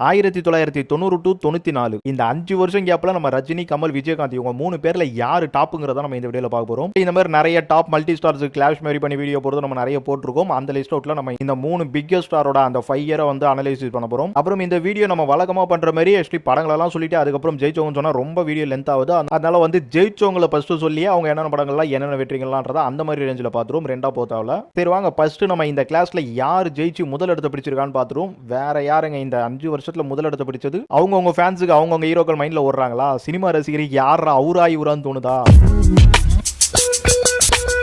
1990 to 94 இந்த 5 வருஷம் கேப்ல நம்ம ரஜினி, கமல், விஜயகாந்த் இவங்க 3 பேர்ல யாரு டாப்ங்கறத நம்ம இந்த வீடியோல பார்க்க போறோம். இந்த மாதிரி நிறைய டாப் மல்டி ஸ்டார்ஸ் கிளாஷ் மாதிரி பண்ணி வீடியோ போறது நம்ம நிறைய போட்டுருக்கோம். அந்த லிஸ்ட் அவுட்ல நம்ம இந்த 3 பிக்கஸ்ட் ஸ்டாரோட அந்த 5 இயரை வந்து அனலைசிஸ் பண்ண போறோம். அப்புறம் இந்த வீடியோ நம்ம வழக்கமா பண்ற மாதிரி ஆக்சுவலி படங்கள் எல்லாம் சொல்லிட்டு அதுக்கப்புறம் ஜெயிச்சவங்க சொன்னா ரொம்ப வீடியோ லென்த் ஆகுது. அதனால வந்து ஜெயிச்சவங்களை ஃபர்ஸ்ட் சொல்லி அவங்க என்னென்ன படங்கள்லாம் என்னென்ன வெற்றிகள்லாம்ன்றத அந்த மாதிரி ரேஞ்சில் பார்த்துரும். ரெண்டா போத்தாவில் சரி வாங்க ஃபர்ஸ்ட் நம்ம இந்த கிளாஸ்ல யார் ஜெயிச்சு முதல் இடத்தை பிடிச்சிருக்கான்னு பார்த்துரும். வேற யாருங்க இந்த 5 வருஷத்துல முதல் இடத்தை பிடிச்சது? அவங்கவுங்க ஃபேன்ஸுக்கு அவங்கவுங்க ஹீரோக்கள் மைண்ட்ல ஓடுறாங்களா? சினிமா ரசிகருக்கு யாரா அவுரா இவரான்னு தோணுதா?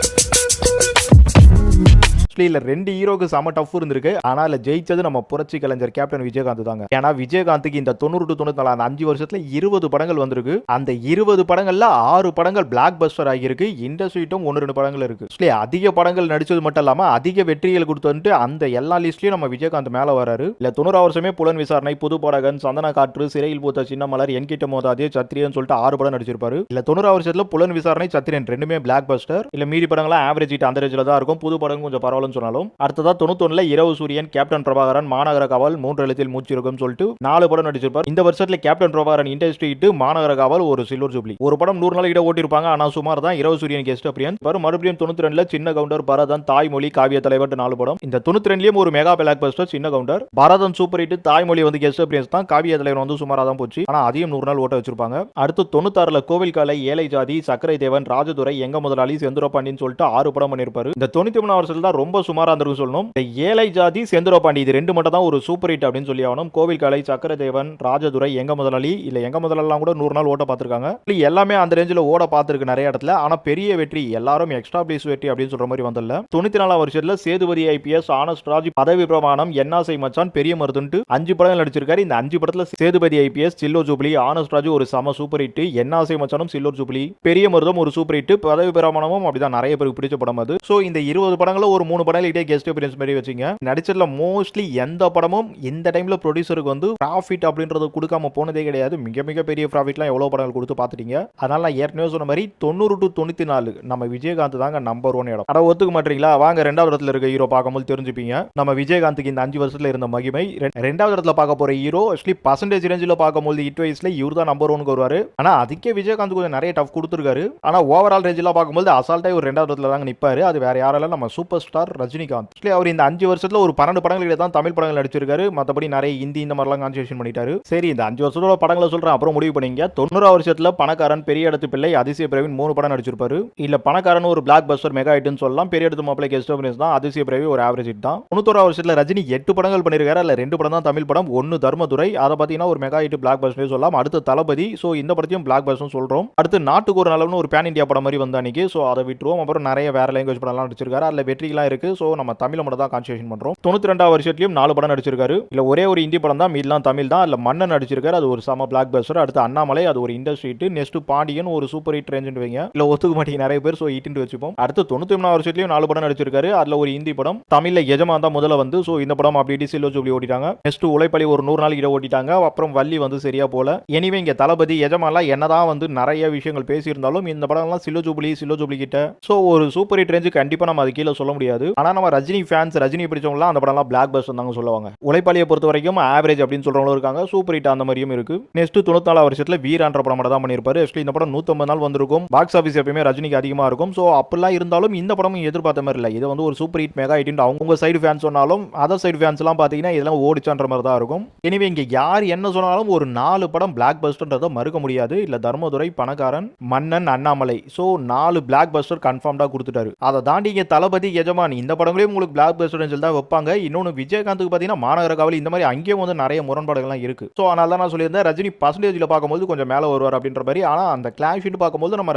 இல்ல 2 ஹீரோக்கு சம டஃப் இருந்திருக்கு. ஆனா ஜெயிச்சது நம்ம புரட்சி கலைஞர் கேப்டன் விஜயகாந்த் தாங்க. ஏன்னா விஜயகாந்துக்கு இந்த 90 டு 94 அந்த 5 வருஷத்துல 20 படங்கள் வந்திருக்கு. அந்த 20 படங்கள்ல 6 படங்கள் பிளாக் பஸ்டர் ஆகியிருக்கு. இண்டஸ்ட்ரிட்டும் 1-2 படங்கள் இருக்கு. அதிக படங்கள் நடிச்சது மட்டும் இல்லாம அதிக வெற்றிகள் கொடுத்து அந்த எல்லா லிஸ்ட்லயும் நம்ம விஜயகாந்த் மேல வராரு. இல்ல 90 வருஷமே புலன் விசாரணை, புது படகன், சந்தன காற்று, சிறையில் பூத்த சின்ன மலர், என்கிட்ட மோதாதே, சத்திரியன் சொல்லிட்டு 6 படம் நடிச்சிருப்பாரு. இல்ல 90 வருஷத்துல புலன் விசாரணை, சத்திரியன் ரெண்டுமே பிளாக் பஸ்டர். இல்ல மீதி படங்கள்லாம் ஆவரேஜ் ஹிட் அந்த ரேஞ்சில தான் இருக்கும். புது படம் கொஞ்சம் பரவாயில்ல சொன்னாலும் அடுத்ததா 91ல இரவு சூரியன், கேப்டன் பிரபாகரன், மாநகர காவல், 3 எழுத்தில் மூச்சு இருக்கும் சொல்லிட்டு 4 படம் நடிச்சிருப்பார். இந்த வருஷத்துல கேப்டன் பிரபாகரன் இண்டஸ்ட்ரி ஹிட், மாநகர காவல் ஒரு சில்வர் ஜூப்ளி. ஒரு படம் 100 நாள் இட ஓட்டிருப்பாங்க. ஆனா சுமார் தான். இரவு சூரியன் கெஸ்ட் அப்பியரன்ஸ். மறுபடியும் 92ல சின்ன கவுண்டர், பரதன், தாய்மொழி, காவிய தலைவர் 4 படம். இந்த 92லயும் ஒரு மெகா பிளாக் பஸ்டர் சின்ன கவுண்டர். பரதன் சூப்பர் ஹிட், தாய்மொழி வந்து கெஸ்ட் அப்பியரன்ஸ் தான். காவிய தலைவர் வந்து சுமாரா தான் போச்சு. ஆனா அதையும் 100 நாள் ஓட்ட வச்சிருப்பாங்க. அடுத்து 96ல கோவில் காலை, ஏழை ஜாதி, சக்கரை தேவன், ராஜதுரை, எங்க முதலாளி, செந்துரபாண்டின்னு சொல்லிட்டு 6 படம் பண்ணிருப்பாரு. இந்த 93 வருஷத்துல தான் ரொம்ப சுமாரா இருந்திருக்கு சொல்லணும். ஏழை ஜாதி, செந்துரபாண்டி இது 2 மட்டும் தான் ஒரு சூப்பர் ஹிட் அப்படின்னு சொல்லி ஆகணும். கோவில் காலை, சக்கரதேவன், ராஜதுரை, எங்க முதலாளி இல்ல எங்க முதலாம் கூட 100 நாள் ஓட்ட பார்த்திருக்காங்க. எல்லாமே அந்த ரேஞ்சில் ஓட பார்த்திருக்கு நிறைய இடத்துல. ஆனா பெரிய வெற்றி எல்லாரும் எக்ஸ்ட்ரா பிளேஸ் வெற்றி அப்படின்னு சொல்ற மாதிரி வந்தல. 94 வருஷத்துல சேதுபதி ஐபிஎஸ், ஆனஸ்ட் ராஜ், பதவி பிரமாணம், என்னாசை மச்சான், பெரிய மருதுன்ட்டு 5 படங்கள் நடிச்சிருக்காரு. இந்த 5 படத்துல Sethupathi IPS silver jubilee, honest Raj ஒரு சம சூப்பர் ஹிட், என்னாசை மச்சானும் சில்வர் ஜூப்ளி, பெரிய மருதும் ஒரு சூப்பர் ஹிட், பதவி பிரமாணமும் அப்படிதான் நிறைய பேருக்கு பிடிச்ச படம் அது. சோ இந்த 20 படங்கள ஒரு 3 படங்கள் இதே கெஸ்ட் அப்பியரன்ஸ் மாதிரி வச்சீங்க. நடிச்சதுல மோஸ்ட்லி எந்த படமும் இந்த டைம்ல ப்ரொடியூசருக்கு வந்து ப்ராஃபிட் அப்படின்றது கொடுக்காம போனதே கிடையாது. மிக மிக பெரிய ப்ராஃபிட்லாம் எவ்வளவு படங்கள் கொடுத்து பார்த்துட்டீங்க. அதனால நான் ஏற்கனவே சொன்ன மாதிரி 90 டு 94 நம்ம விஜயகாந்த் தாங்க நம்பர் 1 இடம். அட ஒத்துக்க மாட்டீங்களா? வாங்க 2வது இடத்துல இருக்க ஹீரோ பார்க்கும்போது தெரிஞ்சுப்பீங்க நம்ம விஜயகாந்துக்கு இந்த 5 வருஷத்துல இருந்த மகிமை. 2வது இடத்துல பார்க்க போற ஹீரோ ஆக்சுவலி பர்சன்டேஜ் ரேஞ்சில் பார்க்கும்போது ஹிட் வைஸ்ல இவர் தான் நம்பர் 1க்கு வருவாரு. ஆனா அதுக்கே விஜயகாந்த் கொஞ்சம் நிறைய டஃப் கொடுத்துருக்காரு. ஆனா ஓவரால் ரேஞ்சில் பார்க்கும்போது அசால்ட்டா ஒரு 2வது இடத்துல தாங்க நிப்பாரு. அது வேற யாரால நம்ம சூப்பர் ஸ்டார் ரஜினிகாந்த். அவர் இந்த 5 வருஷத்துல ஒரு 12 படங்கள் தான் தமிழ் படங்கள் நடிச்சிருக்காரு. மத்தபடி நிறைய ஹிந்தி இந்த மாதிரிலாம் கான்சென்ட்ரேஷன் பண்ணிட்டாரு. சரி இந்த 5 வருஷத்தோட படங்களை சொல்றேன், அப்புறம் முடிவு பண்ணீங்க. 90 வருஷத்துல பணக்காரன், பெரிய இடத்து பிள்ளை, அதிசய பிரவீன் 3 படம் நடிச்சிருப்பாரு. இல்ல பணக்காரன் ஒரு பிளாக் பஸ்டர் மெகா ஹிட்னு சொல்லலாம். பெரிய இடத்து மாப்பிள்ளை கெஸ்ட் அப்பியரன்ஸ் தான். அதிசய பிரவி ஒரு ஆவரேஜ் ஹிட் தான். 91 வருஷத்துல ரஜினி 8 படங்கள் பண்ணிருக்காரு. அதுல 2 படம் தான் தமிழ் படம், 1 தர்மதுரை. அதை பாத்தீங்கன்னா ஒரு மெகா ஹிட் பிளாக் பஸ்டர் சொல்லலாம். அடுத்து தளபதி. சோ இந்த படத்தையும் பிளாக் பஸ்டர் சொல்றோம். அடுத்து நாட்டுக்கு ஒரு நலம்னு ஒரு பேன் இந்தியா படம் மாதிரி வந்த அன்னைக்கு. சோ அதை விட்டுருவோம். அப்புறம் நிறைய வேற லாங்குவேஜ் படம் எல்லாம் நடிச்சிருக்காரு. அதுல வெற்றிலாம் இருக்கு. சோ நம்ம தமிழ் மட்டும் தான் கான்சென்ட்ரேஷன் பண்றோம். 92 வருஷத்துலயும் 4 படம் நடிச்சிருக்காரு. இல்ல ஒரே ஒரு இந்தி படம் தான், மீதெல்லாம் தமிழ் தான். இல்ல மன்னன் நடிச்சிருக்காரு. அது ஒரு சம பிளாக் பஸ்டர். அடுத்து அண்ணாமலை, அது ஒரு இண்டஸ்ட்ரி ஹிட். நெக்ஸ்ட் பாண்டியன் ஒரு சூப்பர் ஹிட் ரேஞ்சுன்னு வைங்க. இல்ல ஒத்துக்க மாட்டீங்க நிறைய பேர். சோ ஹிட்னு வச்சுப்போம். அடுத்து 93 வருஷத்துலயும் 4 படம் நடிச்சிருக்காரு. அதுல ஒரு இந்தி படம், தமிழ்ல எஜமான் தான் முதல்ல வந்து. சோ இந்த படம் அப்படி சில்வர் ஜூப்ளி ஓட்டிட்டாங்க. நெக்ஸ்ட் உழைப்பலி ஒரு 100 நாள் இட ஓட்டிட்டாங்க. அப்புறம் வள்ளி வந்து சரியா போல. எனிவே இங்க தளபதி எஜமான்லாம் என்னதான் வந்து நிறைய விஷயங்கள் பேசியிருந்தாலும் இந்த படம் எல்லாம் சில்வர் ஜூப்ளி கிட்ட. சோ ஒரு சூப்பர் ஹிட் ரேஞ்சு கண்டிப்பா நம்ம அது கீழே சொல்ல முடியாது. ஆனா நம்ம ரஜினி ஃபேன்ஸ், ரஜினி பிடிச்சவங்க அந்த படம் எல்லாம் பிளாக் பஸ்டர் தாங்க சொல்லுவாங்க. உழைப்பாளியை பொறுத்த வரைக்கும் ஆவரேஜ் அப்படின்னு சொல்றவங்களும் இருக்காங்க, சூப்பர் ஹிட் அந்த மாதிரியும் இருக்கு. நெக்ஸ்ட் 94 வருஷத்துல வீரான்ற படம் தான் பண்ணிருப்பாரு. ஆக்சுவலி இந்த படம் 150 நாள் வந்திருக்கும். பாக்ஸ் ஆபீஸ் எப்பயுமே ரஜினிக்கு அதிகமா இருக்கும். சோ அப்பெல்லாம் இருந்தாலும் இந்த படமும் எதிர்பார்த்த மாதிரி இல்ல. இது வந்து ஒரு சூப்பர் ஹிட் மெகா ஹிட் அவங்க சைடு ஃபேன்ஸ் சொன்னாலும் அதர் சைடு ஃபேன்ஸ் எல்லாம் பாத்தீங்கன்னா இதெல்லாம் ஓடிச்சான்ற மாதிரி தான் இருக்கும். எனவே இங்க யார் என்ன சொன்னாலும் ஒரு 4 படம் பிளாக் பஸ்டர்ன்றதை மறுக்க முடியாது. இல்ல தர்மதுரை, பணக்காரன், மன்னன், அண்ணாமலை. சோ 4 பிளாக் பஸ்டர் கன்ஃபார்ம்டா கொடுத்துட்டாரு. அதை தாண்டி இங்க தளபதி, எஜமான் இந்த படங்களையும் உங்களுக்கு பிளாக் பஸ்டர் தான் வைப்பாங்க. இன்னொன்னு விஜயகாந்துக்கு பாத்தீங்கன்னா மாநகர காவல் இந்த மாதிரி அங்கேயும் வந்து நிறைய முரண்பாடுகள்லாம் இருக்கு. சோ அதனால தான் நான் சொல்லியிருந்தேன் ரஜினி பர்சன்டேஜ்ல பார்க்கும்போது கொஞ்சம் மேல வருவார் அப்படின்ற மாதிரி. ஆனா அந்த கிளாஷ் ஷீட் பார்க்கும்போது நம்ம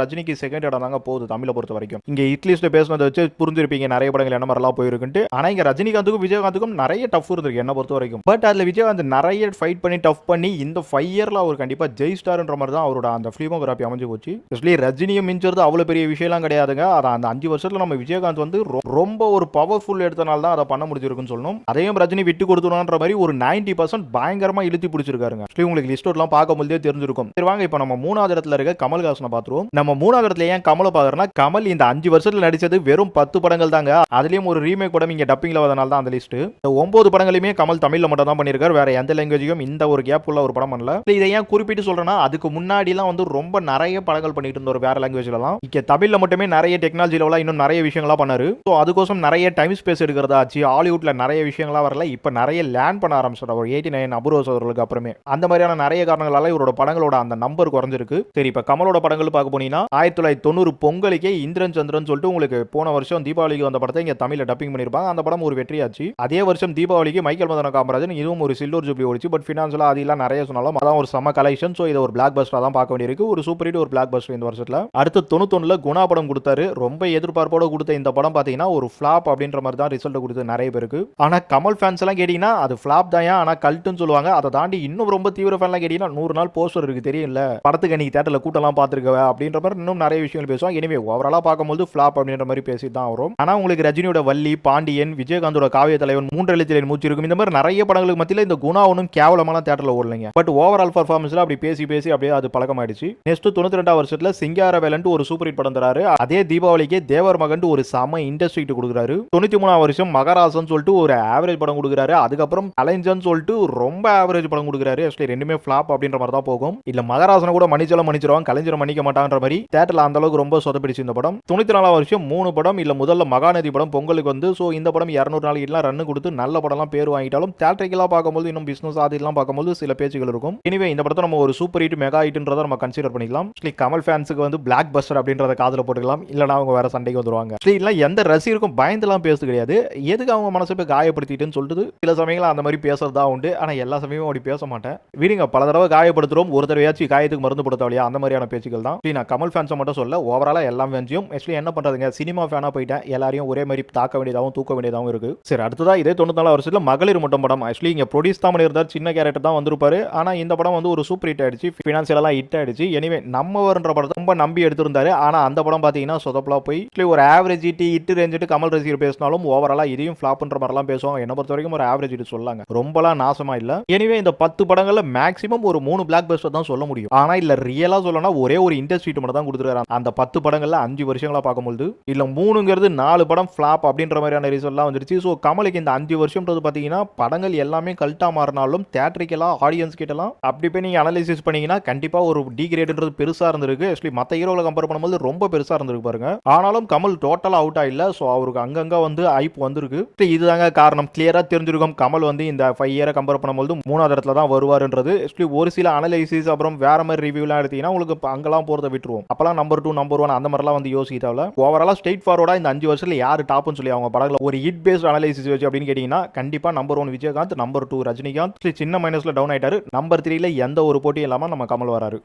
ரஜினிக்கு செகண்ட் இடம் தாங்க போகுது தமிழை பொறுத்த வரைக்கும். இங்க இட்லிஸ்ட் பேசினதை வச்சு புரிஞ்சிருப்பீங்க நிறைய படங்கள் என்ன மாதிரிலாம் போயிருக்குன்ட்டு. ஆனா இங்க ரஜினிகாந்துக்கும் விஜயகாந்துக்கும் நிறைய டஃப் இருக்கு என்ன பொறுத்த வரைக்கும். பட் அதுல விஜயகாந்த் நிறைய ஃபைட் பண்ணி டஃப் பண்ணி இந்த 5 இயர்ல அவர் கண்டிப்பா ஜெய் ஸ்டார்ன்ற மாதிரி தான் அவரோட அந்த ஃபிலிமோகிராஃபி அமைஞ்சு போச்சு. ஆக்சுவலி ரஜினியை மிஞ்சறது அவ்வளவு பெரிய விஷயம்லாம் கிடையாதுங்க. அந்த 5 வருஷத்துல நம்ம விஜயகாந்த் வந்து ரொம்ப ஒரு பவர்ஃபுல் எடுத்தனால தான் அதை பண்ண முடிஞ்சிருக்குன்னு சொல்லணும். அதையும் ரஜினி விட்டு கொடுத்துனான்ற மாதிரி ஒரு 90% பயங்கரமா இழுத்தி பிடிச்சிருக்காருங்க. உங்களுக்கு லிஸ்ட் அவுட்லாம் பார்க்கும்போதே தெரிஞ்சிருக்கும். சரி வாங்க இப்போ நம்ம 3வது இடத்துல இருக்க கமல்ஹாசனை பார்த்துருவோம். நம்ம 3வது இடத்துல ஏன் கமலை பார்க்கறோம்னா, கமல் இந்த 5 வருஷத்துல நடிச்சது வெறும் 10 படங்கள் தாங்க. அதுலயும் ஒரு ரீமேக் படம் இங்க டப்பிங்ல வரதுனால தான் அந்த லிஸ்ட். இந்த 9 படங்களுமே கமல் தமிழ்ல மட்டும் தான் பண்ணிருக்காரு. வேற எந்த லாங்குவேஜ்லயும் இந்த ஒரு கேப் உள்ள ஒரு படம் பண்ணல. இதை ஏன் குறிப்பிட்டு சொல்றேன்னா, அதுக்கு முன்னாடி எல்லாம் வந்து ரொம்ப நிறைய படங்கள் பண்ணிட்டு இருந்த ஒரு வேற லாங்குவேஜ்லலாம் இங்க தமிழ்ல மட்டுமே நிறைய டெக்னாலஜி லெவலா இன்னும் நிறைய விஷயங்களா பண்ணாரு. சோ அதுக்கோசம் நிறைய டைம் ஸ்பேஸ் எடுக்கிறதா ஆச்சு. ஹாலிவுட்ல நிறைய விஷயங்களா வரல. இப்ப நிறைய லேண்ட் பண்ண ஆரம்பிச்சாரு. ஒரு 89 அபூர்வ சகோதரர்களுக்கு அப்புறமே அந்த மாதிரியான நிறைய காரணங்களால இவரோட படங்களோட அந்த நம்பர் குறைஞ்சிருக்கு. சரி இப்ப கமலோட படங்கள் பார்க்க போனீங்கன்னா 1990 பொங்கலுக்கே இந்திரன் சந்திரன் சொல்லிட்டு உங்களுக்கு போன வருஷம் தீபாவளிக்கு வந்த படத்தை இங்க தமிழ்ல டப்பிங் பண்ணிருப்பாங்க. அந்த படம் ஒரு வெற்றியாச்சு. அதே வருஷம் தீபாவளிக்கு மைக்கேல் மதன காமராஜன் இதுவும் ஒரு சில்வர் ஜூப்ளி ஓடிச்சு. பட் பினான்சியலா அதெல்லாம் நிறைய சொன்னாலும் அதான் ஒரு சம கலெக்ஷன். சோ இதை ஒரு பிளாக் பஸ்டரா தான் பார்க்க வேண்டியிருக்கு. ஒரு சூப்பர் ஹிட் ஒரு பிளாக் பஸ்டர் இந்த வருஷத்துல. அடுத்து 91ல குணா படம் கொடுத்தாரு. ரொம்ப எதிர்பார்ப்போட கொடுத்த இந்த படம் பாத்தீங்கன்னா ஒரு ஃபிளாப் அப்படின்ற மாதிரி தான் ரிசல்ட் கொடுத்து நிறைய பேருக்கு. ஆனா கமல் ஃபேன்ஸ் எல்லாம் கேட்டீங்கன்னா அது ஃபிளாப் தான். ஆனா கல்ட்டுன்னு சொல்லுவாங்க. அதை தாண்டி இன்னும் ரொம்ப தீவிர ஃபேன் எல்லாம் கேட்டீங்கன்னா 100 நாள் போஸ்டர் இருக்கு தெரியல, படத்துக்கு அன்னைக்கு தியேட்டர்ல கூட்டலாம் பார்த்துருக்க அப்படின்ற மாதிரி இன்னும் நிறைய விஷயங்கள் பேசுவாங்க. எனவே ஓவராலா பார்க்கும்போது ஃபிளாப் அப்படின்ற மாதிரி பேசி தான் வரும். ஆனா உங்களுக்கு ரஜினியோட வள்ளி, பாண்டியன், விஜயகாந்தோட காவிய தலைவன், 3 எழுத்தில் மூச்சு இருக்கும் இந்த மாதிரி நிறைய படங்களுக்கு மத்தியில் இந்த குணா ஒன்றும் கேவலமான தியேட்டர்ல ஓடலைங்க. பட் ஓவரால் பர்ஃபார்மன்ஸ்ல அப்படி பேசி பேசி அப்படியே அது பழக்கமாயிடுச்சு. நெக்ஸ்ட் 92 வருஷத்துல சிங்காரவேலன் ஒரு சூப்பர் ஹிட் படம் தராரு. அதே தீபாவளிக்கு தேவர் மகன் ஒரு சம இண்டஸ்ட்ரி கொடுக்குறாரு. 93 வருஷம் மகராசன் சொல்லிட்டு ஒரு ஆவரேஜ் படம் கொடுக்குறாரு. அதுக்கப்புறம் கலைஞன் சொல்லிட்டு ரொம்ப ஆவரேஜ் படம் கொடுக்குறாரு. ஆக்சுவலி ரெண்டுமே ஃபிளாப் அப்படின்ற மாதிரி தான் போகும். இல்ல மகராசனை கூட மன்னிச்சிருவாங்க, கலைஞரை மன்னிக்க மாட்டான்ற மாதிரி தியேட்டர்ல அந்த அளவுக்கு ரொம்ப சொதப்பிடிச்சு இந்த படம். 94 வருஷம் 3 படம் இல்ல முதல்ல மகாநதி படம் பொங்கலுக்கு வந்து சோ இந்த படம் 200 நாளைக்கு ரன் கொடுத்து நல்ல படம்லாம் பேர் வாங்கிட்டாலும் தியேட்டரிக்கலா பார்க்கும்போது இன்னும் பிசினஸ் அதெல்லாம் பார்க்கும்போது சில பேச்சுகள் இருக்கும். எனவே இந்த படத்தை நம்ம ஒரு சூப்பர் ஹிட் மெகா ஹிட்ன்றதை நம்ம கன்சிடர் பண்ணிக்கலாம். கமல் ஃபேன்ஸுக்கு வந்து பிளாக் பஸ்டர் அப்படின்றத காதுல போட்டுக்கலாம். இல்லனா அவங்க வேற சண்டைக்கு வந்துருவாங்க. இல்ல எந்த ரசிகருக்கும் பயந்தெல்லாம் பேச கிடையாது. எதுக்கு அவங்க மனசை போய் காயப்படுத்திட்டுன்னு சொல்லிட்டு சில சமயங்கள் அந்த மாதிரி பேசுறதா உண்டு. ஆனா எல்லா சமயமும் அப்படி பேச மாட்டேன். விடுங்க, பல தடவை காயப்படுத்துறோம், ஒரு தடவையாச்சும் காயத்துக்கு மருந்து படுத்தவளையா அந்த மாதிரியான பேச்சுகள் தான். நான் கமல் ஃபேன்ஸை மட்டும் சொல்ல ஓவராலா எல்லா ஃபேன்ஸையும் ஆக்சுவலி என்ன பண்றதுங்க, சினிமா ஃபேனா போயிட்டேன், எல்லாரையும் ஒரே மாதிரி தாக்க வேண்டியதாகவும் தூக்க வேண்டியதாகவும் இருக்கு. சரி அடுத்ததா இதே 94 வருஷத்துல மகளிர் மட்டும் படம். ஆக்சுவலி இங்க ப்ரொடியூஸ் தான் பண்ணியிருந்தார், சின்ன கேரக்டர் தான் வந்திருப்பாரு. ஆனா இந்த படம் வந்து ஒரு சூப்பர் ஹிட் ஆயிடுச்சு, பினான்சியலா ஹிட் ஆயிடுச்சு. எனிவே நம்மவர்ன்ற படத்தை ரொம்ப நம்பி எடுத்திருந்தாரு. ஆனா அந்த படம் பாத்தீங்கன்னா சொதப்பலா போய் ஒரு ஆவரேஜ் ஹிட் ரேஞ்சிட்டு கமல் ரசிகர் பேசினாலும் ஓவராலா இதையும் ஃபிளாப்ன்ற மாதிரிலாம் பேசுவாங்க. என்ன பொறுத்த வரைக்கும் ஒரு ஆவரேஜ் ஹிட் சொல்லாங்க, ரொம்பலாம் நாசமா இல்ல. எனிவே இந்த 10 படங்கள்ல மேக்ஸிமம் ஒரு 3 பிளாக் பஸ்டர் தான் சொல்ல முடியும். ஆனா இல்ல ரியலா சொல்லணும்னா ஒரே ஒரு இண்டஸ்ட்ரி மட்டும் தான் கொடுத்துருக்காரு. அந்த 10 படங்கள்ல 5 வருஷங்களா பார்க்கும்போது இல்ல 3ங்கிறது 4 படம் ஃபிளாப் அப்படின்ற மாதிரியான ரிசல்ட்லாம் வந்துருச்சு. ஸோ கமலுக்கு இந்த 5 வருஷம்ன்றது பார்த்தீங்கன்னா படங்கள் எல்லாமே கல்ட்டா மாறினாலும் தியேட்டரிக்கலாக ஆடியன்ஸ் கிட்டலாம் அப்படி போய் நீங்கள் அனலைசிஸ் பண்ணீங்கன்னா கண்டிப்பாக ஒரு டிகிரேடுன்றது பெருசாக இருந்திருக்கு. ஆக்சுவலி மற்ற ஹீரோவில் கம்பேர் பண்ணும்போது ரொம்ப பெருசாக இருந்திருக்கு பாருங்க. ஆனாலும் கமல் டோட்டலாக அவுட் ஆகல. ஸோ அவருக்கு அங்கங்கே வந்து ஐப் வந்திருக்கு. இதுதாங்க காரணம். கிளியராக தெரிஞ்சிருக்கும் கமல் வந்து இந்த 5 இயரை கம்பேர் பண்ணும்போது 3வது இடத்துல தான் வருவாருன்றது. ஆக்சுவலி ஒரு சில அனலைசிஸ் அப்புறம் வேற மாதிரி ரிவ்யூலாம் எடுத்தீங்கன்னா உங்களுக்கு அங்கெல்லாம் போகிறத விட்டுருவோம். அப்பெல்லாம் நம்பர் 2 நம்பர் 1 அந்த மாதிரிலாம் வந்து யோசிக்க தேவை. ஓவராலா ஸ்ட்ரெயிட் ஃபார்வர்டா இந்த 5 வருஷத்துல யாரு டாப்னு சொல்லி அவங்க படங்கள ஒரு ஹிட் பேஸ்ட் அனலைசிஸ் வச்சு அப்படின்னு கேட்டீங்கன்னா கண்டிப்பா நம்பர் 1 விஜயகாந்த், நம்பர் 2 ரஜினிகாந்த், சின்ன மைனஸ்ல டவுன் ஆயிட்டாரு. நம்பர் 3ல எந்த ஒரு போட்டியும் இல்லாம நம்ம கமல் வராரு.